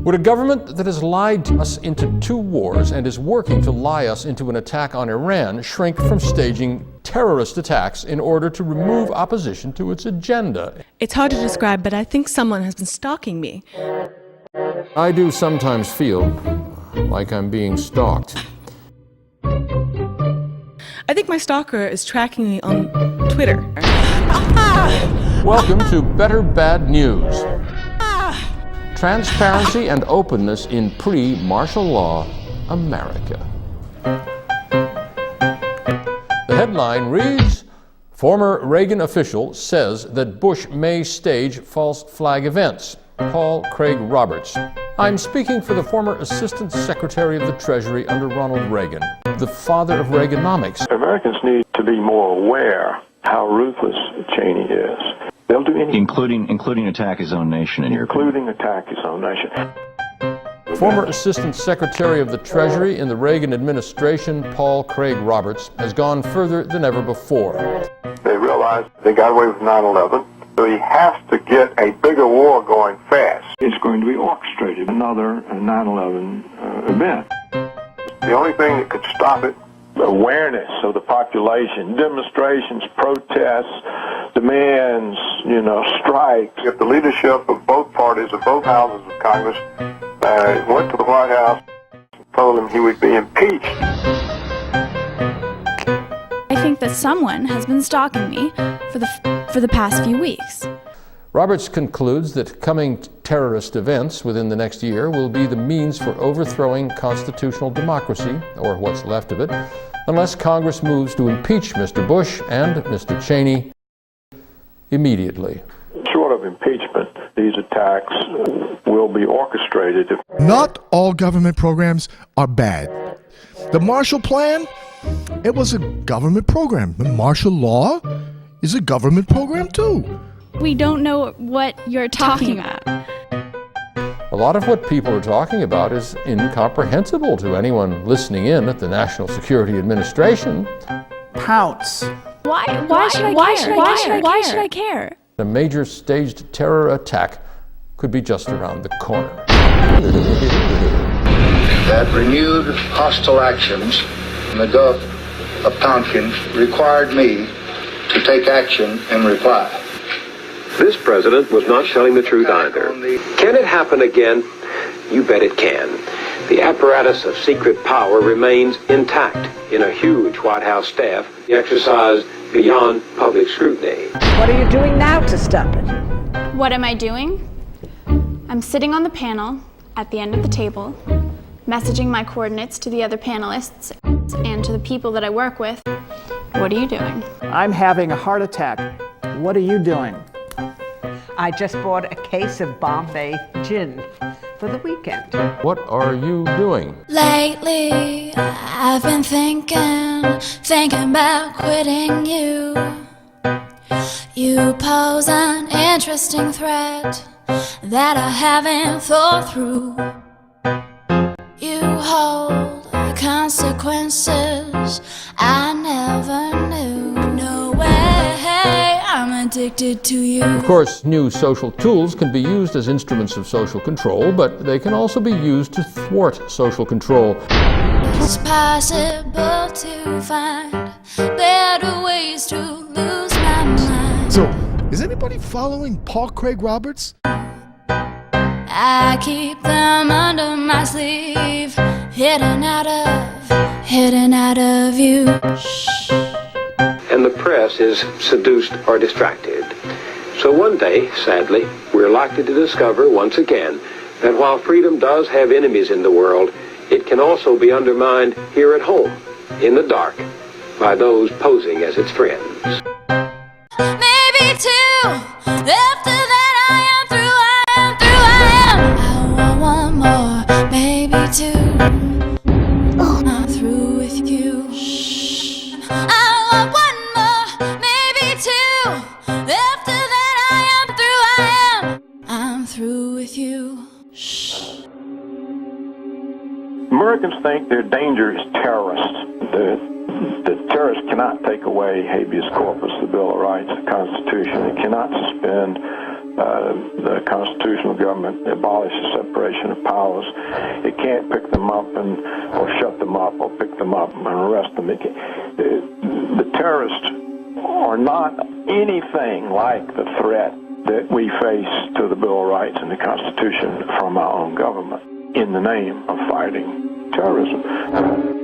Would a government that has lied us into 2 wars and is working to lie us into an attack on Iran shrink from staging terrorist attacks in order to remove opposition to its agenda? It's hard to describe, but I think someone has been stalking me. I do sometimes feel like I'm being stalked. I think my stalker is tracking me on Twitter. Welcome to Better Bad News. Transparency and openness in pre-martial law America. The headline reads, former Reagan official says that Bush may stage false flag events. Paul Craig Roberts. I'm speaking for the former Assistant Secretary of the Treasury under Ronald Reagan, the father of Reaganomics. Americans need to be more aware how ruthless Cheney is. They'll do anything. Including attack his own nation in your Including attack his own nation. Former Assistant Secretary of the Treasury in the Reagan administration, Paul Craig Roberts, has gone further than ever before. They realized they got away with 9/11, so he has to get a bigger war going fast. It's going to be orchestrated, another 9/11 event. The only thing that could stop it, Awareness of the population, demonstrations, protests, demands, strikes. if the leadership of both parties, of both houses of Congress, went to the White House and told him he would be impeached. I think that someone has been stalking me for the past few weeks. Roberts concludes that coming terrorist events within the next year will be the means for overthrowing constitutional democracy, or what's left of it, unless Congress moves to impeach Mr. Bush and Mr. Cheney immediately. Short of impeachment, these attacks will be orchestrated. Not all government programs are bad. The Marshall Plan, it was a government program. The martial law is a government program too. We don't know what you're talking about. A lot of what people are talking about is incomprehensible to anyone listening in at the National Security Administration. Pounce. Why should I care? A major staged terror attack could be just around the corner. That renewed hostile actions in the Gulf of Tonkin required me to take action in reply. This president was not telling the truth either. Can it happen again? You bet it can. The apparatus of secret power remains intact in a huge White House staff exercised beyond public scrutiny. What are you doing now to stop it? What am I doing? I'm sitting on the panel at the end of the table, messaging my coordinates to the other panelists and to the people that I work with. What are you doing? I'm having a heart attack. What are you doing? I just bought a case of Bombay gin for the weekend. What are you doing? Lately, I've been thinking about quitting you. You pose an interesting threat that I haven't thought through. You hold consequences I never knew. No way, I'm addicted to you. Of course, new social tools can be used as instruments of social control, but they can also be used to thwart social control. It's possible to find better ways to lose my mind. So, is anybody following Paul Craig Roberts? I keep them under my sleeve, hidden out of you. And the press is seduced or distracted. So one day, sadly, we're likely to discover once again that while freedom does have enemies in the world, it can also be undermined here at home, in the dark, by those posing as its friends. Maybe two, after that I am through. I want more, maybe two. I'm through with you. I want one more, maybe two. After that I'm through with you. Americans think their danger is terrorists. The terrorists cannot take away habeas corpus, the Bill of Rights, the Constitution. It cannot suspend the constitutional government abolishes separation of powers. It can't pick them up or shut them up or pick them up and arrest them. The terrorists are not anything like the threat that we face to the Bill of Rights and the Constitution from our own government in the name of fighting terrorism.